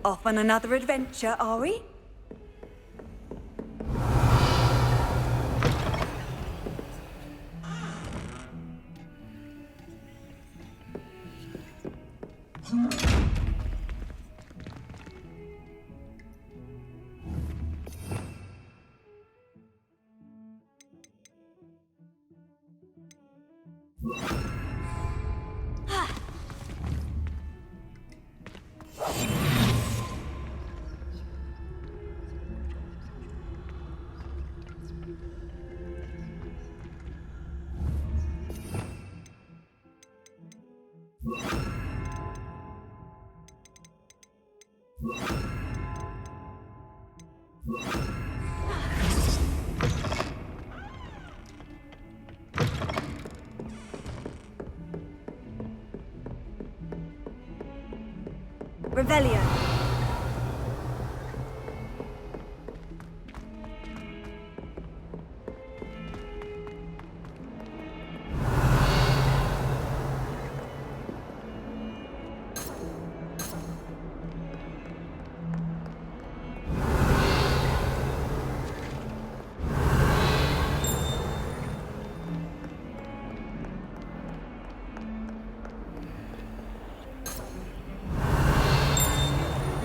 Off on another adventure, are we? Revelio.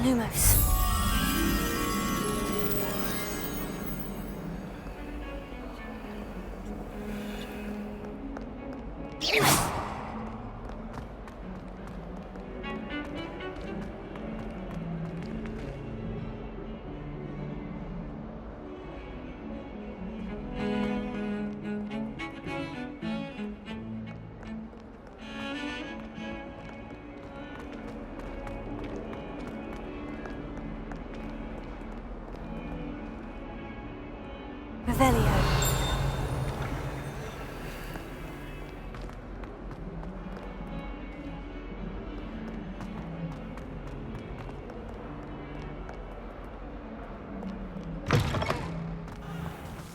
Lumos. Revelio.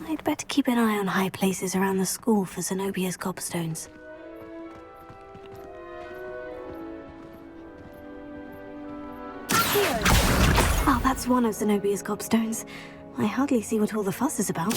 I'd better keep an eye on high places around the school for Zenobia's gobstones. Oh, that's one of Zenobia's gobstones. I hardly see what all the fuss is about.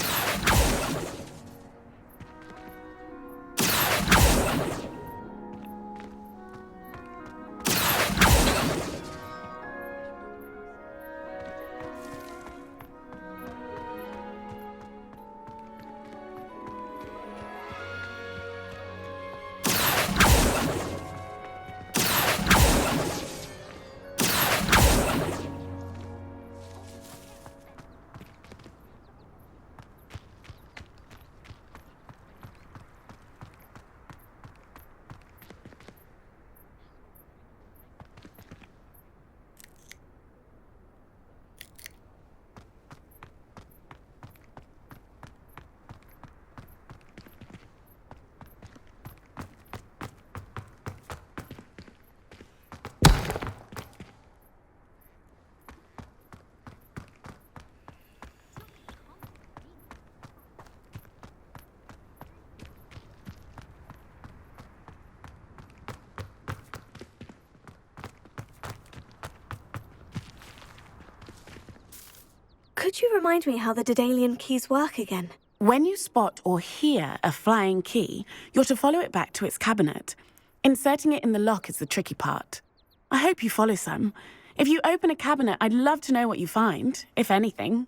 Could you remind me how the Daedalian keys work again? When you spot or hear a flying key, you're to follow it back to its cabinet. Inserting it in the lock is the tricky part. I hope you follow some. If you open a cabinet, I'd love to know what you find, if anything.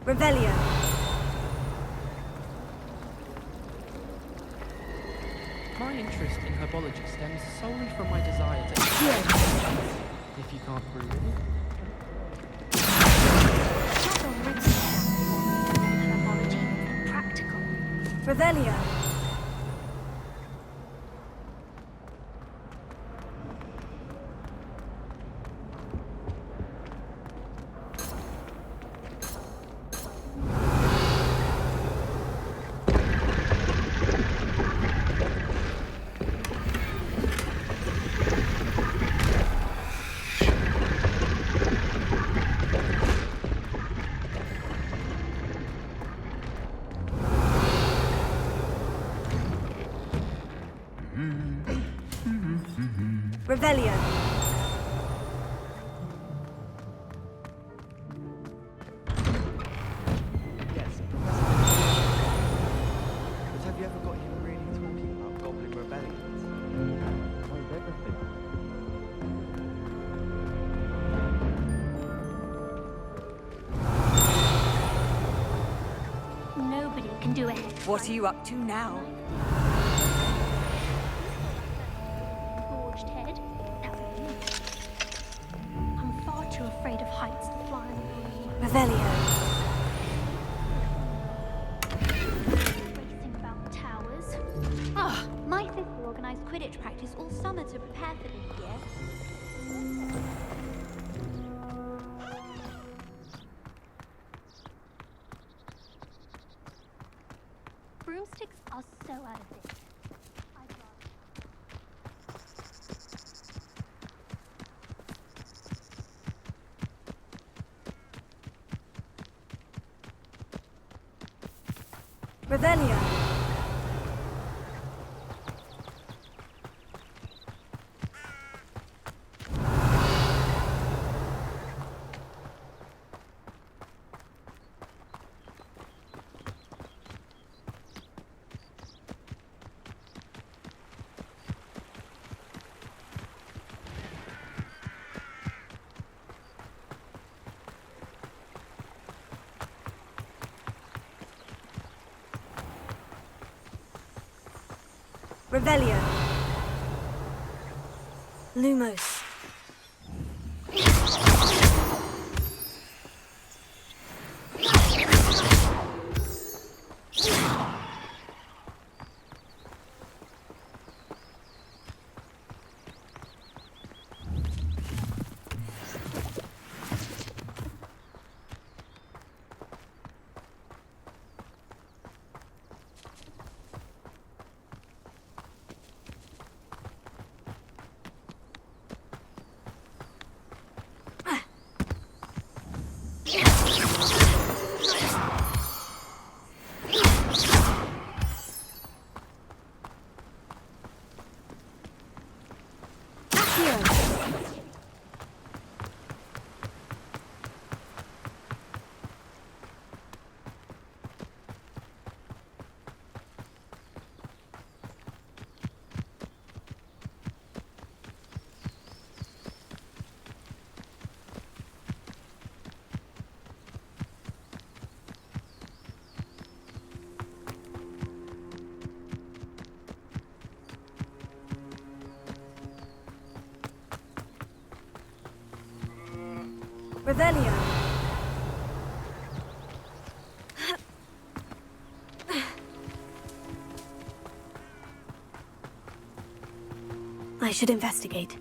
Revelio. My interest in herbology stems solely from my desire to if you can't prove it. Herbology, practical. Revelio. Revelio. Yes, Professor. But have you ever got him really talking about Goblin rebellions? Knows everything. Nobody can do it. What are you up to now? Gorged head. I'm far too afraid of heights to fly on the Revelio. racing about towers. Ah, my sister organised Quidditch practice all summer to prepare for this year. Broomsticks are so out of date. I'd rather... Revelio. Revelio. Lumos. Revelio. I should investigate.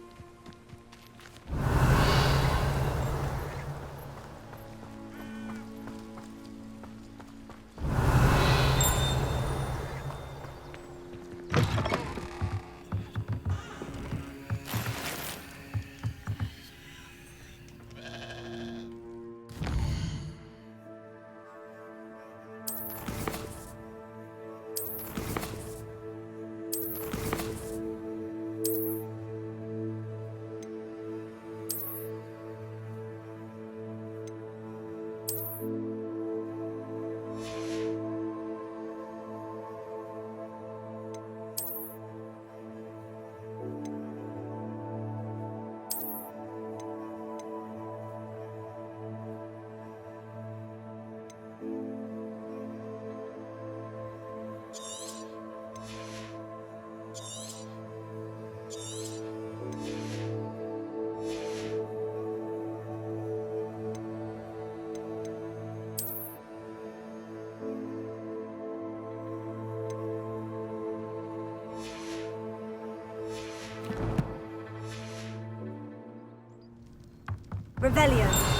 Revelio.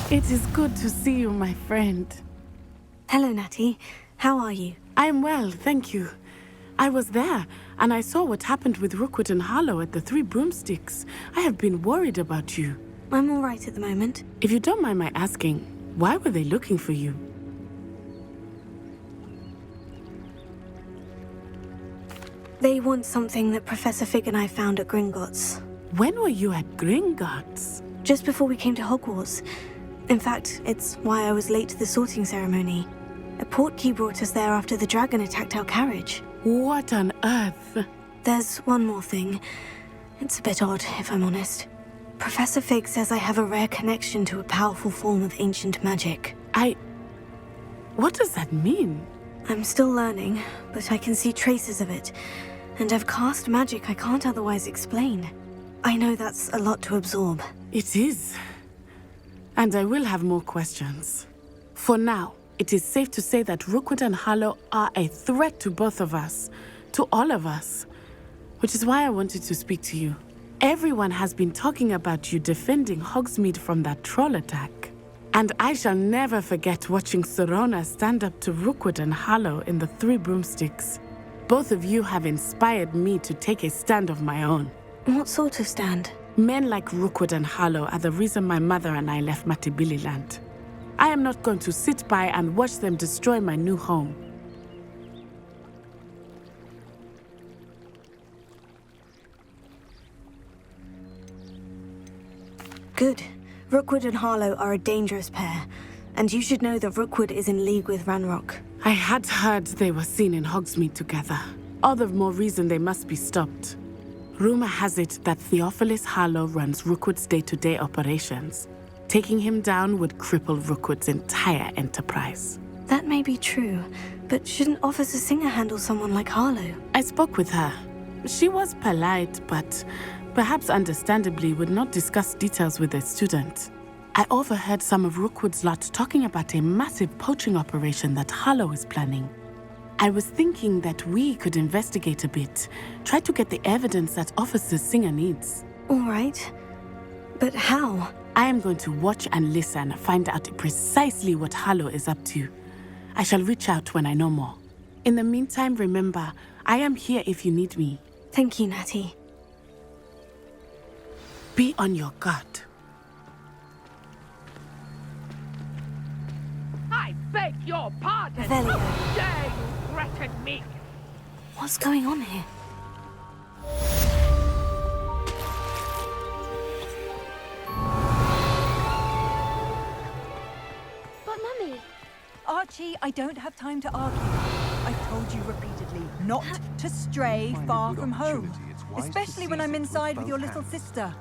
It is good to see you, my friend. Hello, Natty. How are you? I am well, thank you. I was there, and I saw what happened with Rookwood and Harlow at the Three Broomsticks. I have been worried about you. I'm all right at the moment. If you don't mind my asking, why were they looking for you? They want something that Professor Fig and I found at Gringotts. When were you at Gringotts? Just before we came to Hogwarts. In fact, it's why I was late to the sorting ceremony. A portkey brought us there after the dragon attacked our carriage. What on earth? There's one more thing. It's a bit odd, if I'm honest. Professor Fig says I have a rare connection to a powerful form of ancient magic. What does that mean? I'm still learning, but I can see traces of it. And I've cast magic I can't otherwise explain. I know that's a lot to absorb. It is. And I will have more questions. For now, it is safe to say that Rookwood and Harlow are a threat to both of us. To all of us. Which is why I wanted to speak to you. Everyone has been talking about you defending Hogsmeade from that troll attack. And I shall never forget watching Serona stand up to Rookwood and Harlow in the Three Broomsticks. Both of you have inspired me to take a stand of my own. What sort of stand? Men like Rookwood and Harlow are the reason my mother and I left Matabeleland. I am not going to sit by and watch them destroy my new home. Good. Rookwood and Harlow are a dangerous pair, and you should know that Rookwood is in league with Ranrock. I had heard they were seen in Hogsmeade together. All the more reason they must be stopped. Rumor has it that Theophilus Harlow runs Rookwood's day-to-day operations. Taking him down would cripple Rookwood's entire enterprise. That may be true, but shouldn't Officer Singer handle someone like Harlow? I spoke with her. She was polite, but perhaps understandably would not discuss details with a student. I overheard some of Rookwood's lot talking about a massive poaching operation that Harlow is planning. I was thinking that we could investigate a bit, try to get the evidence that Officer Singer needs. All right. But how? I am going to watch and listen, find out precisely what Harlow is up to. I shall reach out when I know more. In the meantime, remember, I am here if you need me. Thank you, Natty. Be on your guard. I beg your pardon! Revelio. How dare you threaten me? What's going on here? But Mummy, Archie, I don't have time to argue. I've told you repeatedly not to stray far from home. Especially when I'm inside with your little sister.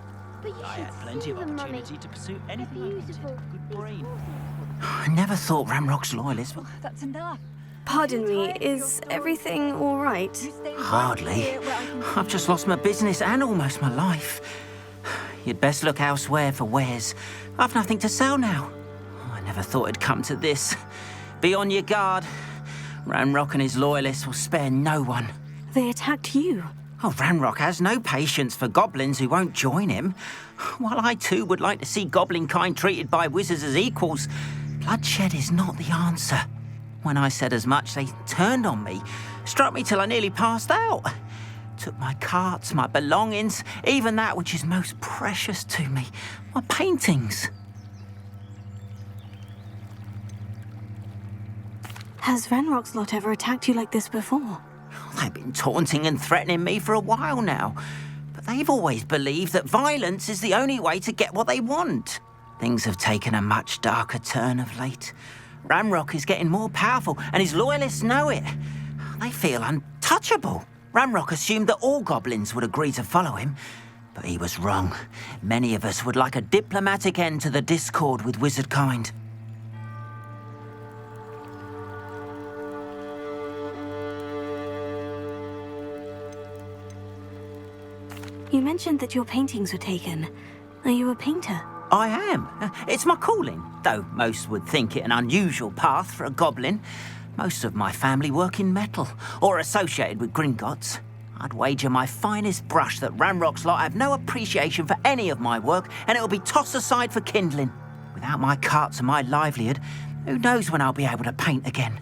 but you I should had plenty see of them, Mummy. opportunity to pursue They're anything I wanted. beautiful. Good These brain. horses. I never thought Ramrock's loyalists were... That's enough. Pardon me, is everything all right? You stay right Hardly. here where I can see I've just you. lost my business and almost my life. You'd best look elsewhere for wares. I've nothing to sell now. I never thought it'd come to this. Be on your guard. Ranrock and his loyalists will spare no one. They attacked you. Oh, Ranrock has no patience for goblins who won't join him. While I too would like to see goblin kind treated by wizards as equals, bloodshed is not the answer. When I said as much, they turned on me, struck me till I nearly passed out. Took my carts, my belongings, even that which is most precious to me, my paintings. Has Ranrock's lot ever attacked you like this before? They've been taunting and threatening me for a while now, but they've always believed that violence is the only way to get what they want. Things have taken a much darker turn of late. Ranrock is getting more powerful, and his loyalists know it. They feel untouchable. Ranrock assumed that all goblins would agree to follow him, but he was wrong. Many of us would like a diplomatic end to the discord with wizard kind. You mentioned that your paintings were taken. Are you a painter? I am. It's my calling, though most would think it an unusual path for a goblin. Most of my family work in metal, or associated with Gringotts. I'd wager my finest brush that Ranrock's lot have no appreciation for any of my work, and it'll be tossed aside for kindling. Without my carts and my livelihood, who knows when I'll be able to paint again?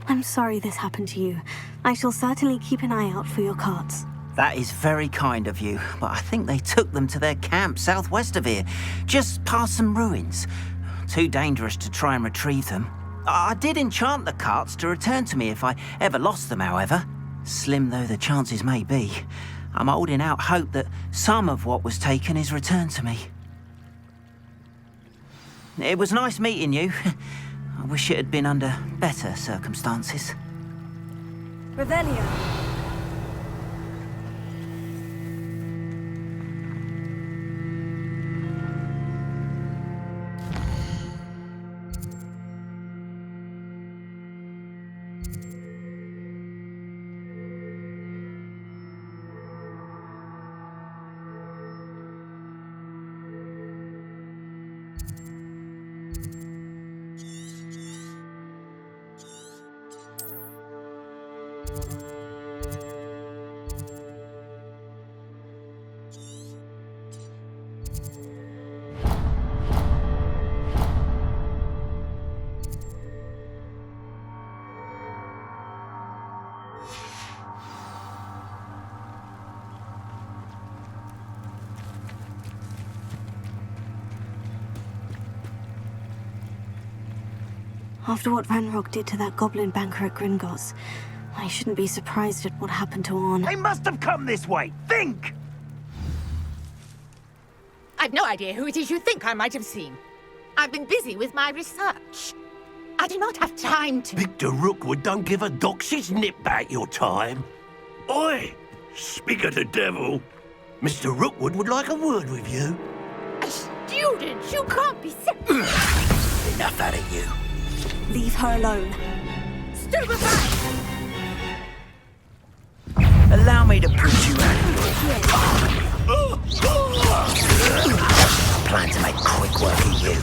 I'm sorry this happened to you. I shall certainly keep an eye out for your carts. That is very kind of you, but I think they took them to their camp southwest of here, just past some ruins. Too dangerous to try and retrieve them. I did enchant the carts to return to me if I ever lost them, however. Slim though the chances may be, I'm holding out hope that some of what was taken is returned to me. It was nice meeting you. I wish it had been under better circumstances. Revelio. After what Ranrock did to that goblin banker at Gringotts, I shouldn't be surprised at what happened to Orn. They must have come this way. Think! I've no idea who it is you think I might have seen. I've been busy with my research. I do not have time to... Victor Rookwood don't give a doxy's nip back your time. Oi! Speak of the devil. Mr. Rookwood would like a word with you. A student? You can't be serious. Enough out of you. Leave her alone. Stupefy! Allow me to put you out of your... I plan to make quick work of you.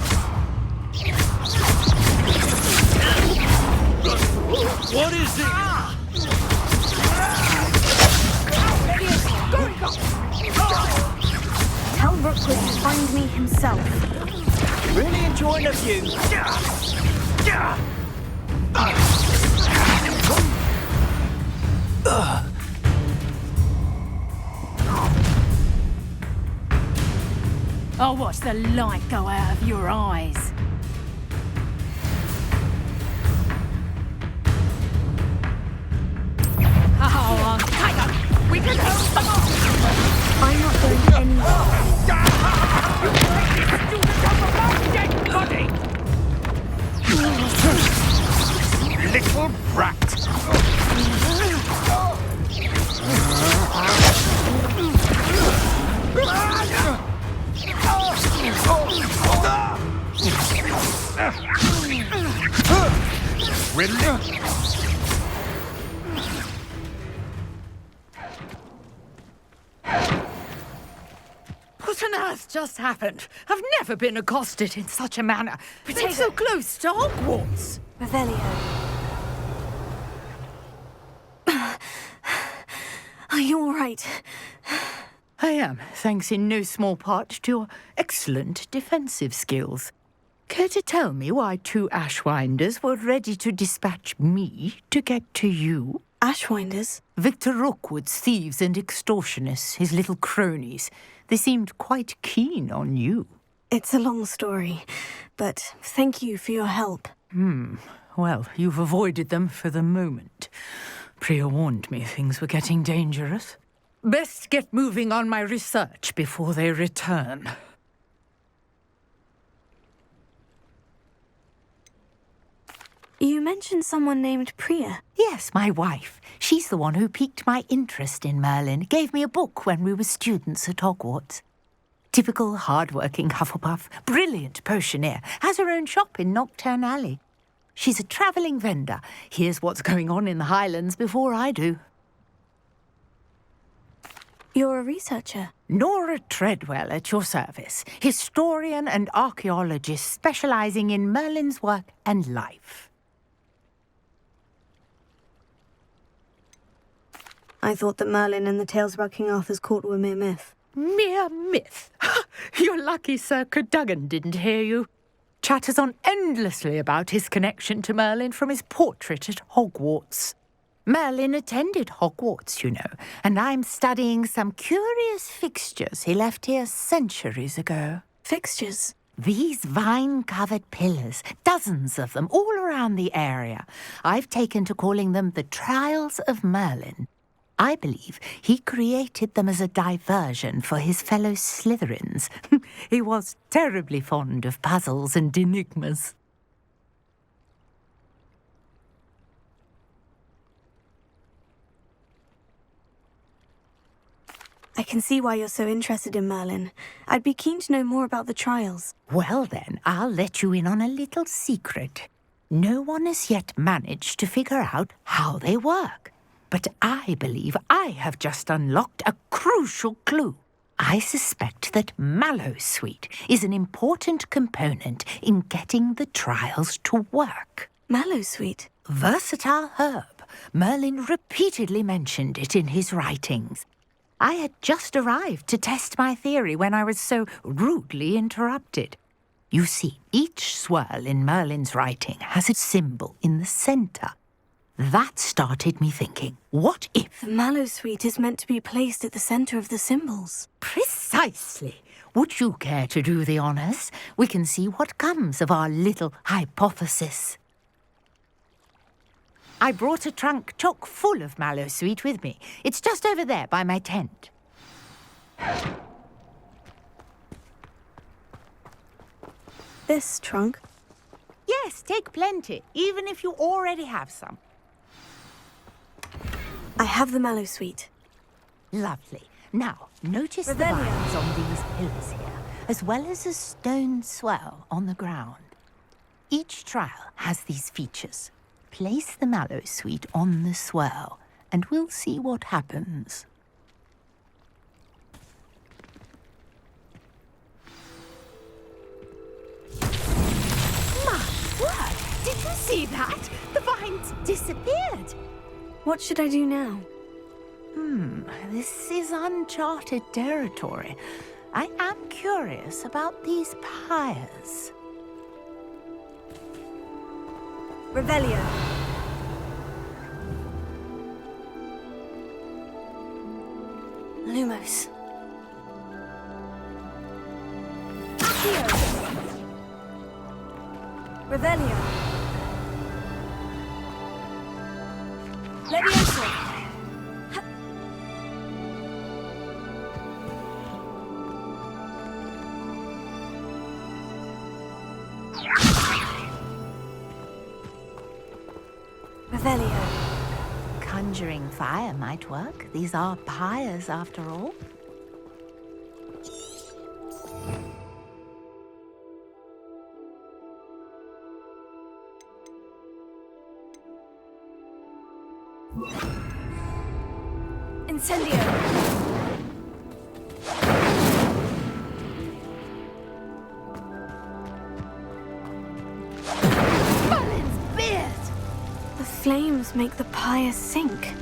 What is it? Tell Rookwood to find me himself. Really enjoying the view. I'll watch the light go out of your eyes. Oh, hang on. We can hold them off. I'm not going anywhere. Little brat. Really? What on earth just happened? I've never been accosted in such a manner. It's so close to Hogwarts. Revelio. Are you all right? I am, thanks in no small part to your excellent defensive skills. Care to tell me why two Ashwinders were ready to dispatch me to get to you? Ashwinders? Victor Rookwood's thieves and extortionists, his little cronies. They seemed quite keen on you. It's a long story, but thank you for your help. Well, you've avoided them for the moment. Priya warned me things were getting dangerous. Best get moving on my research before they return. You mentioned someone named Priya. Yes, my wife. She's the one who piqued my interest in Merlin. Gave me a book when we were students at Hogwarts. Typical hard-working Hufflepuff, brilliant potioneer, has her own shop in Knockturn Alley. She's a travelling vendor. Hears what's going on in the Highlands before I do. You're a researcher. Nora Treadwell at your service. Historian and archaeologist specialising in Merlin's work and life. I thought that Merlin and the tales about King Arthur's court were mere myth. mere myth. You're lucky Sir Cadogan didn't hear you. Chatters on endlessly about his connection to Merlin from his portrait at Hogwarts. Merlin attended Hogwarts, you know, and I'm studying some curious fixtures he left here centuries ago. Fixtures? These vine-covered pillars, dozens of them, all around the area. I've taken to calling them the Trials of Merlin. I believe he created them as a diversion for his fellow Slytherins. He was terribly fond of puzzles and enigmas. I can see why you're so interested in Merlin. I'd be keen to know more about the trials. Well then, I'll let you in on a little secret. No one has yet managed to figure out how they work. But I believe I have just unlocked a crucial clue. I suspect that Mallowsweet is an important component in getting the trials to work. Mallowsweet? Versatile herb. Merlin repeatedly mentioned it in his writings. I had just arrived to test my theory when I was so rudely interrupted. You see, each swirl in Merlin's writing has a symbol in the centre. That started me thinking, what if... The Mallowsweet is meant to be placed at the centre of the symbols. Precisely. Would you care to do the honours? We can see what comes of our little hypothesis. I brought a trunk chock full of Mallowsweet with me. It's just over there by my tent. This trunk? Yes, take plenty, even if you already have some. I have the Mallowsweet. Lovely. Now, notice the Revelio. vines on these pillars here, as well as a stone swell on the ground. Each trial has these features. Place the Mallowsweet on the swell, and we'll see what happens. My word! Did you see that? The vines disappeared. What should I do now? This is uncharted territory. I am curious about these pyres. Revelio. Lumos. Accio. Revelio. Levioso. Revelio. Conjuring fire might work. These are pyres, after all. Incendio. Merlin's beard! The flames make the pyre sink.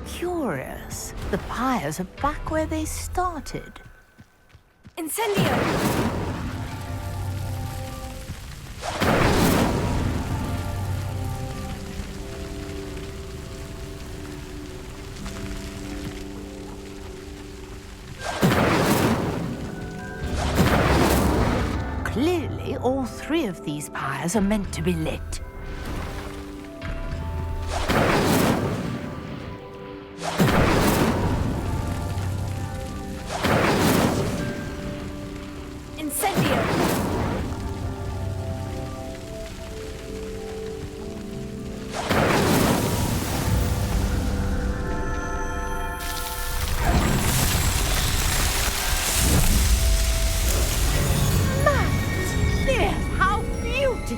Curious. The pyres are back where they started. Incendio. Clearly, all three of these pyres are meant to be lit. Incendio. Yes, how beautiful!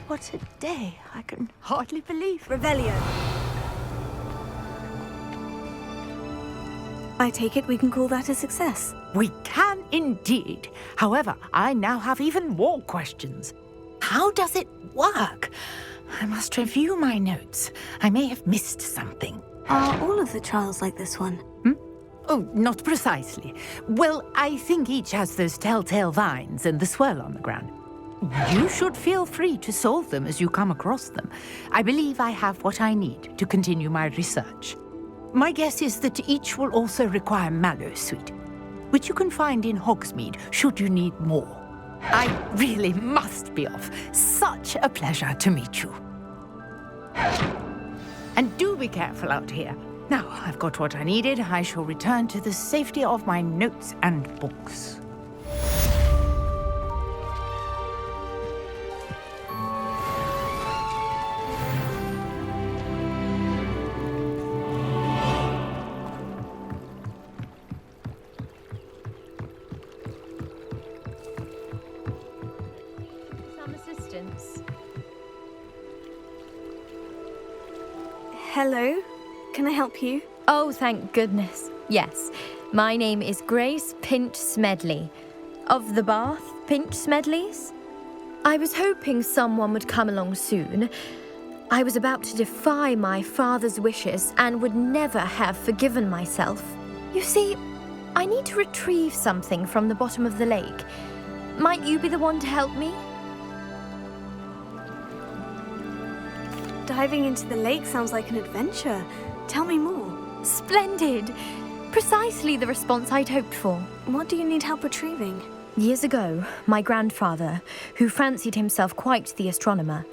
What a day! I can hardly believe it. Revelio. I take it we can call that a success. We can indeed. However, I now have even more questions. How does it work? I must review my notes. I may have missed something. Are all of the trials like this one? Oh, not precisely. Well, I think each has those telltale vines and the swirl on the ground. You should feel free to solve them as you come across them. I believe I have what I need to continue my research. My guess is that each will also require mallow sweet, which you can find in Hogsmeade should you need more. I really must be off. Such a pleasure to meet you. And do be careful out here. Now I've got what I needed, I shall return to the safety of my notes and books. Some assistance. Hello? Can I help you? Oh, thank goodness. Yes. My name is Grace Pinch Smedley. Of the Bath Pinch Smedleys? I was hoping someone would come along soon. I was about to defy my father's wishes and would never have forgiven myself. You see, I need to retrieve something from the bottom of the lake. Might you be the one to help me? Diving into the lake sounds like an adventure. Tell me more. Splendid! Precisely the response I'd hoped for. What do you need help retrieving? Years ago, my grandfather, who fancied himself quite the astronomer,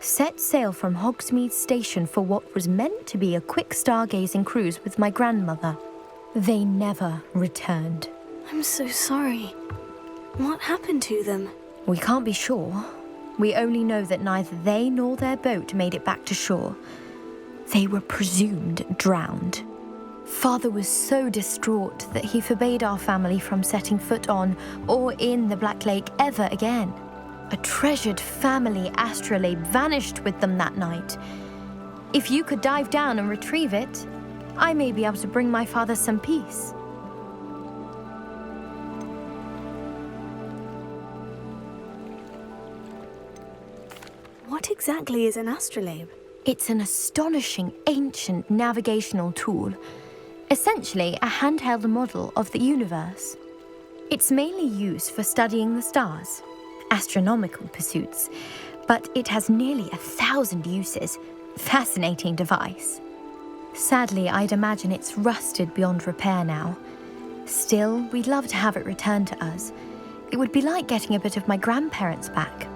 set sail from Hogsmeade Station for what was meant to be a quick stargazing cruise with my grandmother. They never returned. I'm so sorry. What happened to them? We can't be sure. We only know that neither they nor their boat made it back to shore. They were presumed drowned. Father was so distraught that he forbade our family from setting foot on or in the Black Lake ever again. A treasured family astrolabe vanished with them that night. If you could dive down and retrieve it, I may be able to bring my father some peace. What exactly is an astrolabe? It's an astonishing ancient navigational tool, essentially a handheld model of the universe. It's mainly used for studying the stars, astronomical pursuits, but it has nearly 1,000 uses. Fascinating device. Sadly, I'd imagine it's rusted beyond repair now. Still, we'd love to have it returned to us. It would be like getting a bit of my grandparents back.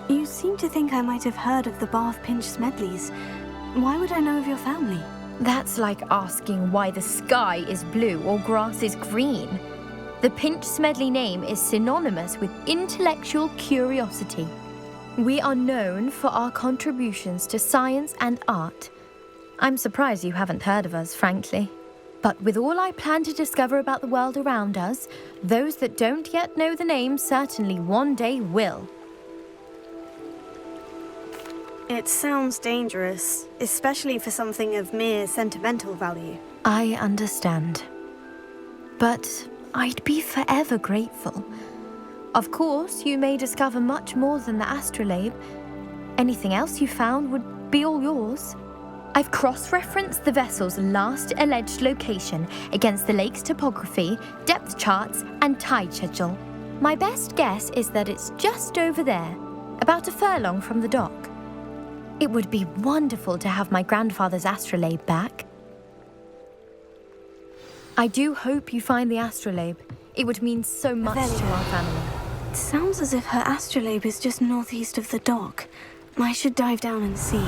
You seem to think I might have heard of the Bath Pinch Smedleys. Why would I know of your family? That's like asking why the sky is blue or grass is green. The Pinch Smedley name is synonymous with intellectual curiosity. We are known for our contributions to science and art. I'm surprised you haven't heard of us, frankly. But with all I plan to discover about the world around us, those that don't yet know the name certainly one day will. It sounds dangerous, especially for something of mere sentimental value. I understand. But I'd be forever grateful. Of course, you may discover much more than the astrolabe. Anything else you found would be all yours. I've cross-referenced the vessel's last alleged location against the lake's topography, depth charts, and tide schedule. My best guess is that it's just over there, about a furlong from the dock. It would be wonderful to have my grandfather's astrolabe back. I do hope you find the astrolabe. It would mean so much to our family. It sounds as if her astrolabe is just northeast of the dock. I should dive down and see.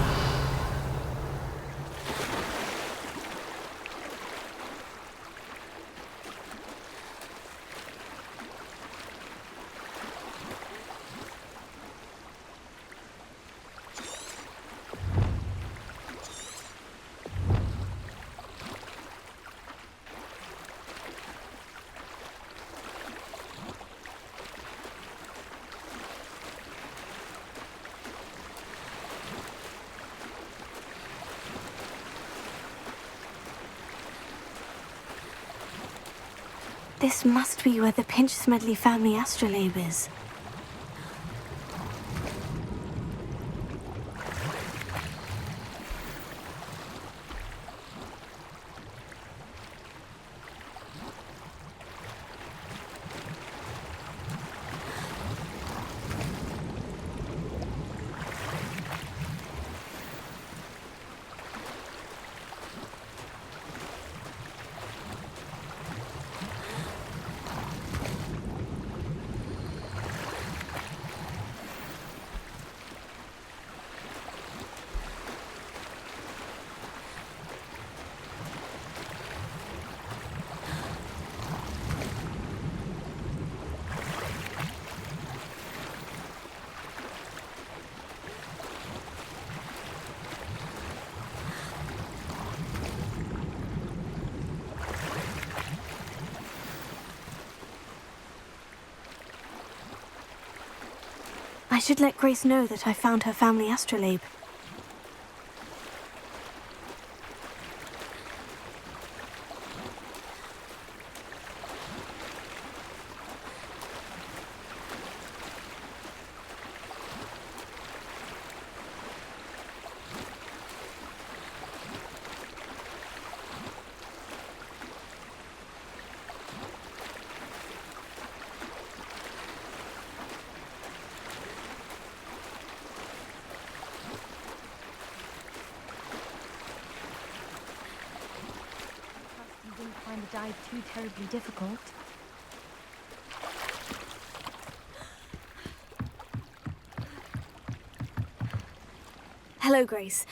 This must be where the Pinch-Smedley family astrolabe is. I should let Grace know that I found her family astrolabe. You didn't find the dive too terribly difficult. Hello, Grace.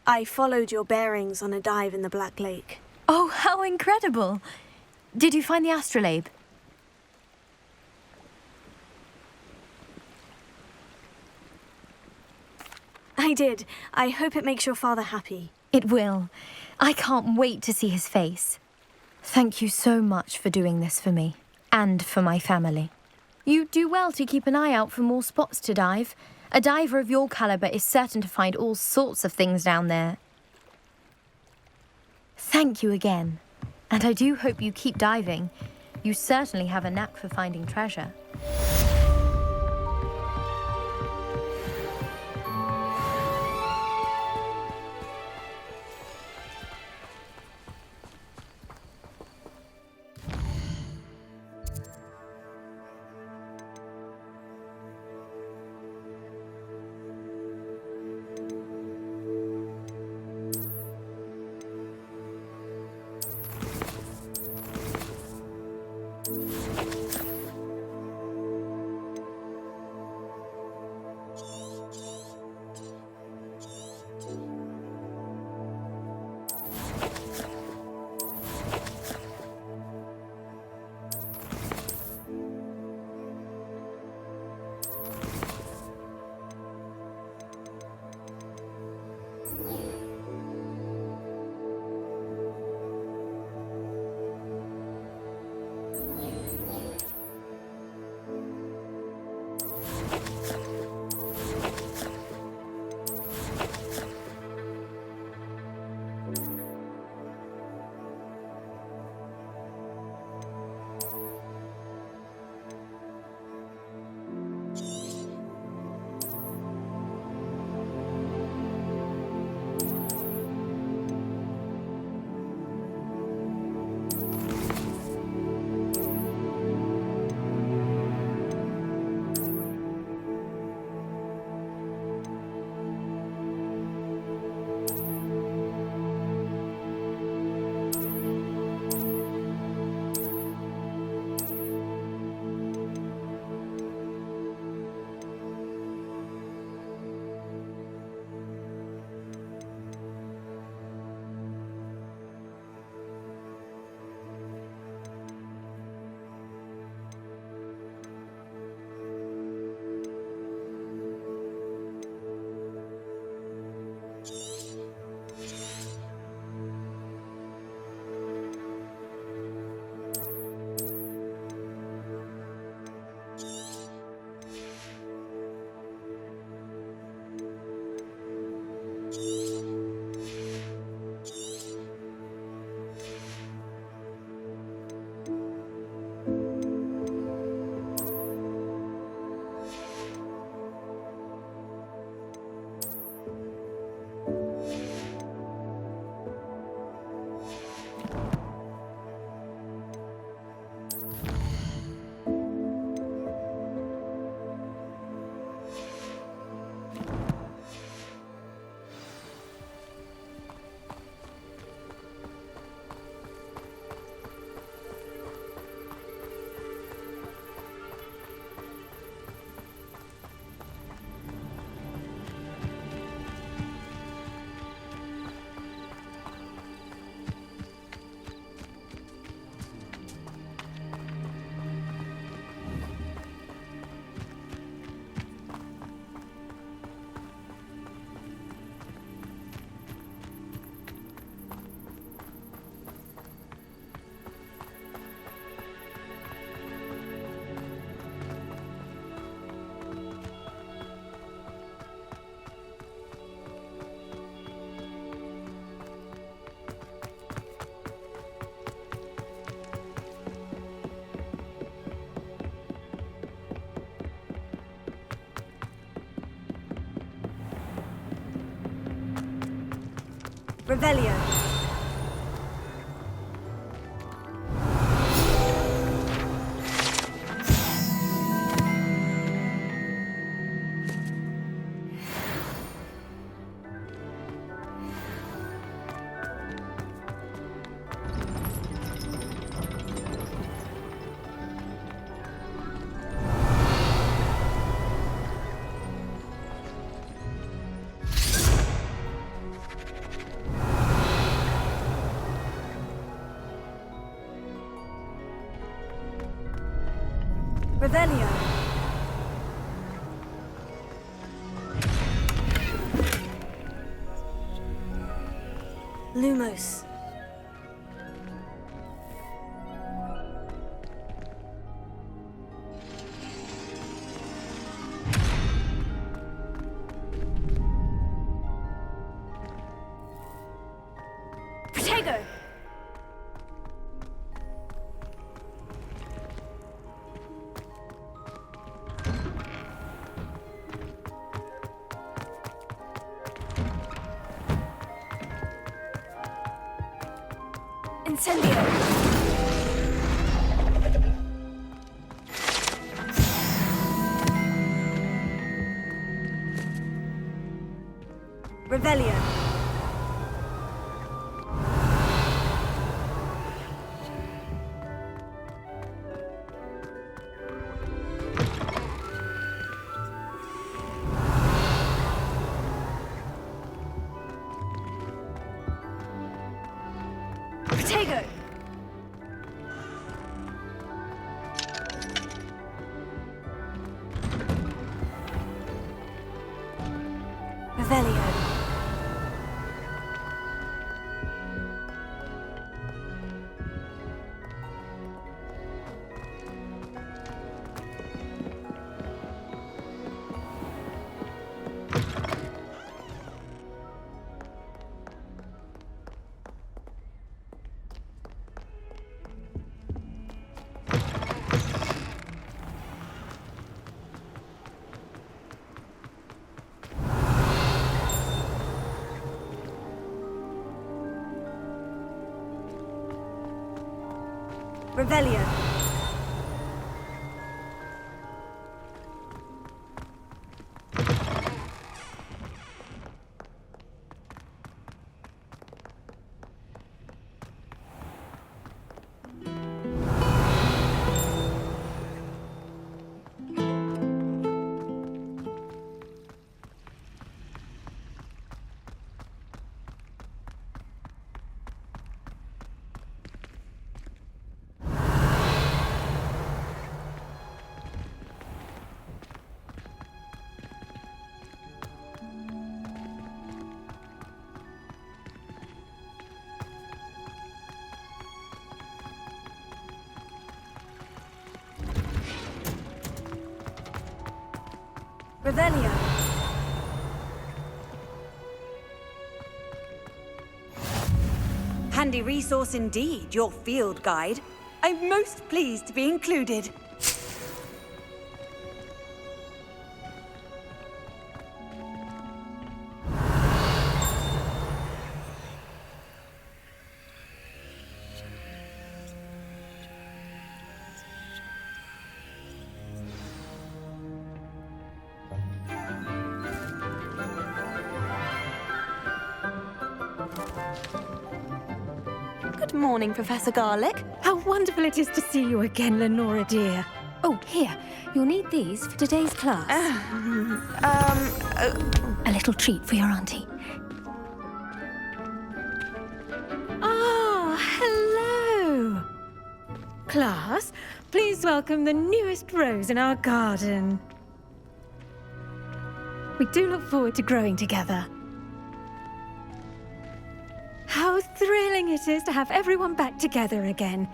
I followed your bearings on a dive in the Black Lake. Oh, how incredible! Did you find the astrolabe? I did. I hope it makes your father happy. It will. I can't wait to see his face. Thank you so much for doing this for me, and for my family. You do well to keep an eye out for more spots to dive. A diver of your caliber is certain to find all sorts of things down there. Thank you again. And I do hope you keep diving. You certainly have a knack for finding treasure. Revelio. Revelio. Lumos. Protego. Incendio! Revelio! Protego! Revelio. Revelio. Revelio. Handy resource indeed, your field guide. I'm most pleased to be included. Good morning, Professor Garlick. How wonderful it is to see you again, Lenora dear. Oh, here. You'll need these for today's class. A little treat for your auntie. Ah, hello. Class, please welcome the newest rose in our garden. We do look forward to growing together. How thrilling it is to have everyone back together again.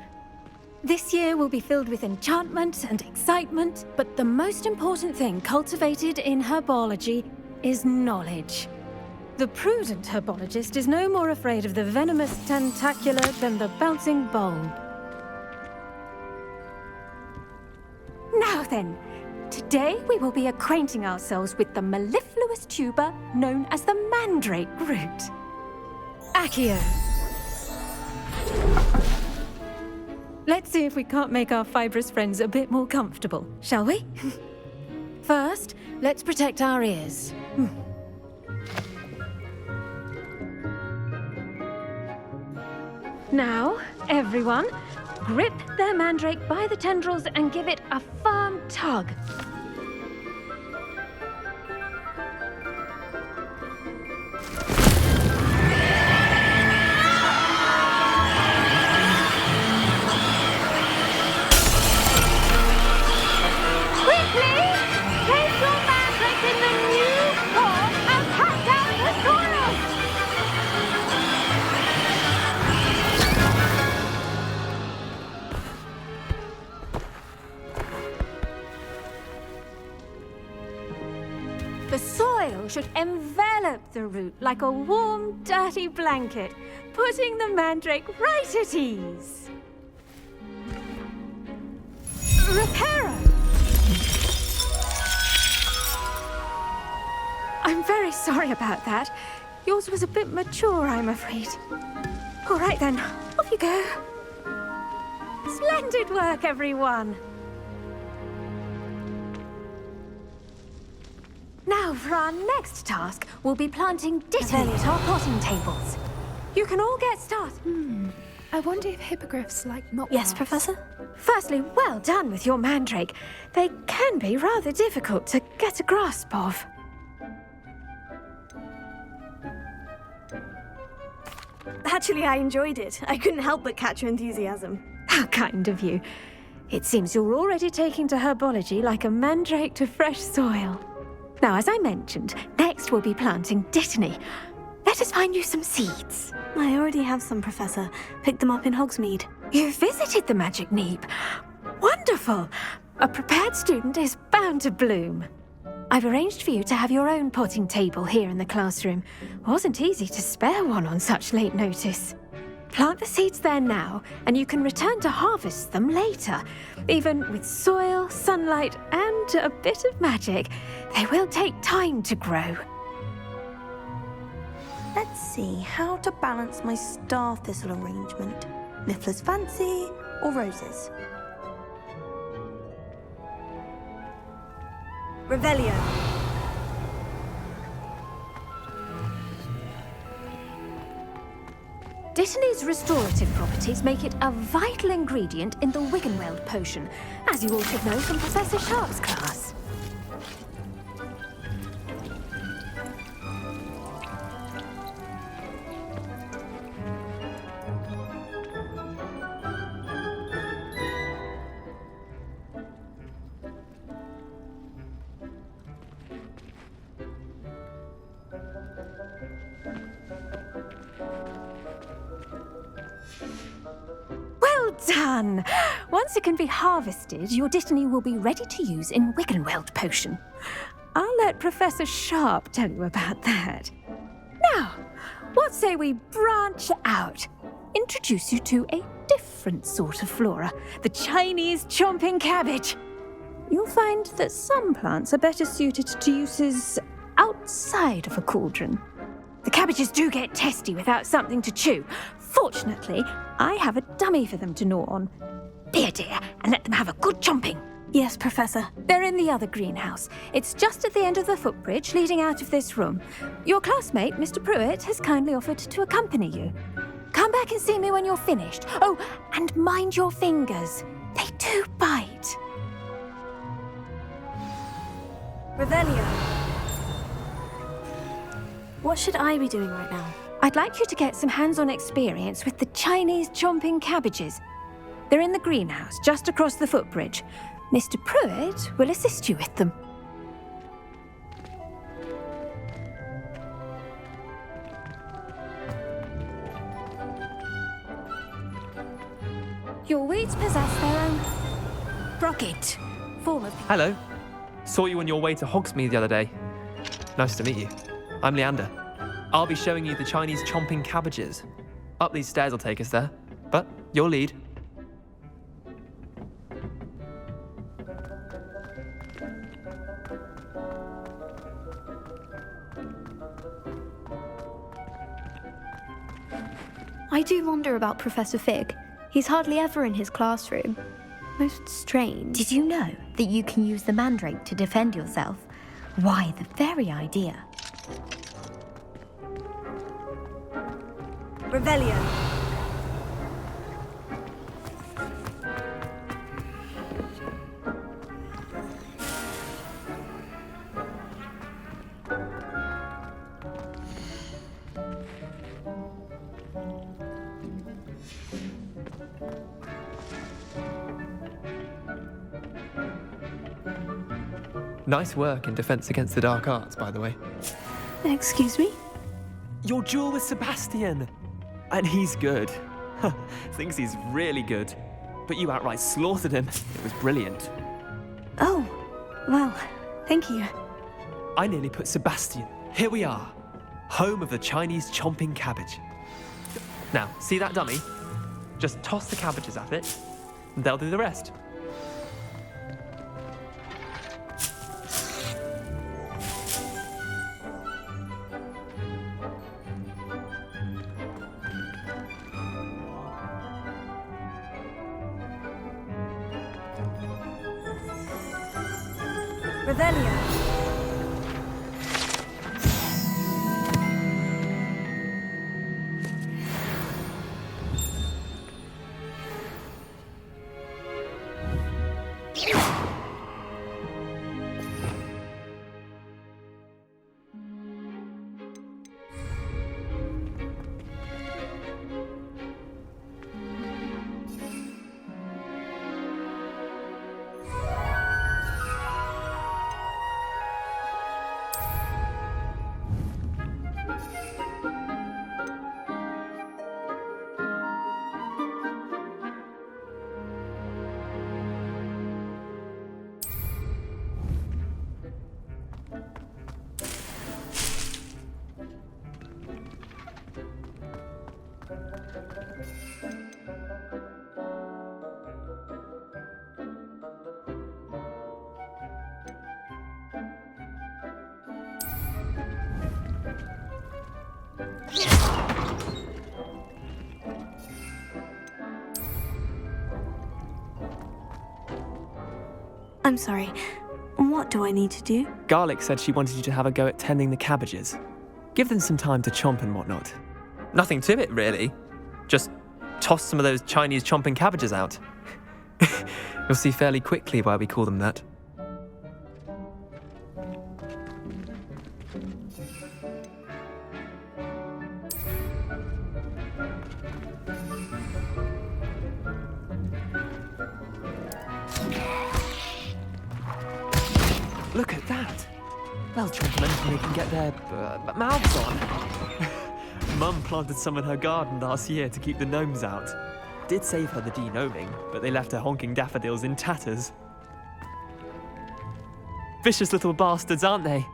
This year will be filled with enchantment and excitement, but the most important thing cultivated in herbology is knowledge. The prudent herbologist is no more afraid of the venomous tentacula than the bouncing bulb. Now then, today we will be acquainting ourselves with the mellifluous tuber known as the mandrake root. Accio. Let's see if we can't make our fibrous friends a bit more comfortable, shall we? First, let's protect our ears. Now, everyone, grip their mandrake by the tendrils and give it a firm tug. Quickly! Place your mandrake in the new pot and pat down the soil! The soil should envelop the root like a warm, dirty blanket, putting the mandrake right at ease. Reparo! I'm very sorry about that. Yours was a bit mature, I'm afraid. All right then, off you go. Splendid work, everyone. Now, for our next task, we'll be planting dittany at our potting tables. You can all get started. I wonder if hippogriffs like not. Yes, Professor? Firstly, well done with your mandrake. They can be rather difficult to get a grasp of. Actually, I enjoyed it. I couldn't help but catch your enthusiasm. How kind of you. It seems you're already taking to herbology like a mandrake to fresh soil. Now, as I mentioned, next we'll be planting dittany. Let us find you some seeds. I already have some, Professor. Picked them up in Hogsmeade. You visited the Magic Neep. Wonderful! A prepared student is bound to bloom. I've arranged for you to have your own potting table here in the classroom. Wasn't easy to spare one on such late notice. Plant the seeds there now, and you can return to harvest them later. Even with soil, sunlight, and a bit of magic, they will take time to grow. Let's see how to balance my star thistle arrangement. Miffler's Fancy or roses? Revelio. Dittany's restorative properties make it a vital ingredient in the Wiggenweld potion, as you all should know from Professor Sharp's class. Well done! Once it can be harvested, your dittany will be ready to use in Wiggenweld potion. I'll let Professor Sharp tell you about that. Now, what say we branch out? Introduce you to a different sort of flora, the Chinese chomping cabbage. You'll find that some plants are better suited to uses outside of a cauldron. The cabbages do get testy without something to chew. Fortunately, I have a dummy for them to gnaw on. Be a dear and let them have a good chomping. Yes, Professor. They're in the other greenhouse. It's just at the end of the footbridge leading out of this room. Your classmate, Mr. Pruitt, has kindly offered to accompany you. Come back and see me when you're finished. Oh, and mind your fingers. They do bite. Revelio. What should I be doing right now? I'd like you to get some hands-on experience with the Chinese chomping cabbages. They're in the greenhouse, just across the footbridge. Mr. Pruitt will assist you with them. Your weeds possess their own rocket form of... Hello. Saw you on your way to Hogsmeade the other day. Nice to meet you. I'm Leander. I'll be showing you the Chinese chomping cabbages. Up these stairs will take us there, but your lead. I do wonder about Professor Fig. He's hardly ever in his classroom. Most strange. Did you know that you can use the mandrake to defend yourself? Why, the very idea. Revelio. Nice work in Defense Against the Dark Arts, by the way. Excuse me? Your duel with Sebastian! And he's good. Thinks he's really good. But you outright slaughtered him. It was brilliant. Oh, well, thank you. I nearly put Sebastian. Here we are. Home of the Chinese chomping cabbage. Now, see that dummy? Just toss the cabbages at it, and they'll do the rest. Revelio. I'm sorry. What do I need to do? Garlic said she wanted you to have a go at tending the cabbages. Give them some time to chomp and whatnot. Nothing to it, really. Just toss some of those Chinese chomping cabbages out. You'll see fairly quickly why we call them that. Look at that! They'll chomp them until they can get their mouths on. Mum planted some in her garden last year to keep the gnomes out. Did save her the de-gnoming, but they left her honking daffodils in tatters. Vicious little bastards, aren't they?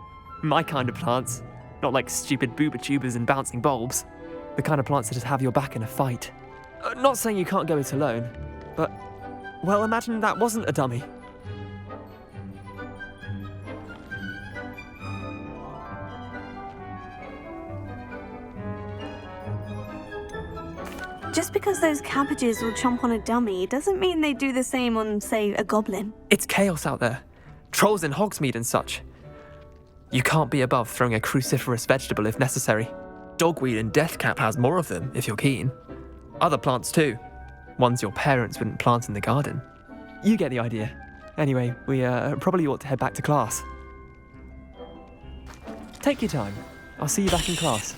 My kind of plants. Not like stupid booba tubers and bouncing bulbs. The kind of plants that just have your back in a fight. Not saying you can't go it alone, but, well, imagine that wasn't a dummy. Just because those cabbages will chomp on a dummy doesn't mean they do the same on, say, a goblin. It's chaos out there. Trolls in Hogsmeade and such. You can't be above throwing a cruciferous vegetable if necessary. Dogweed and deathcap has more of them, if you're keen. Other plants too. Ones your parents wouldn't plant in the garden. You get the idea. Anyway, we probably ought to head back to class. Take your time. I'll see you back in class.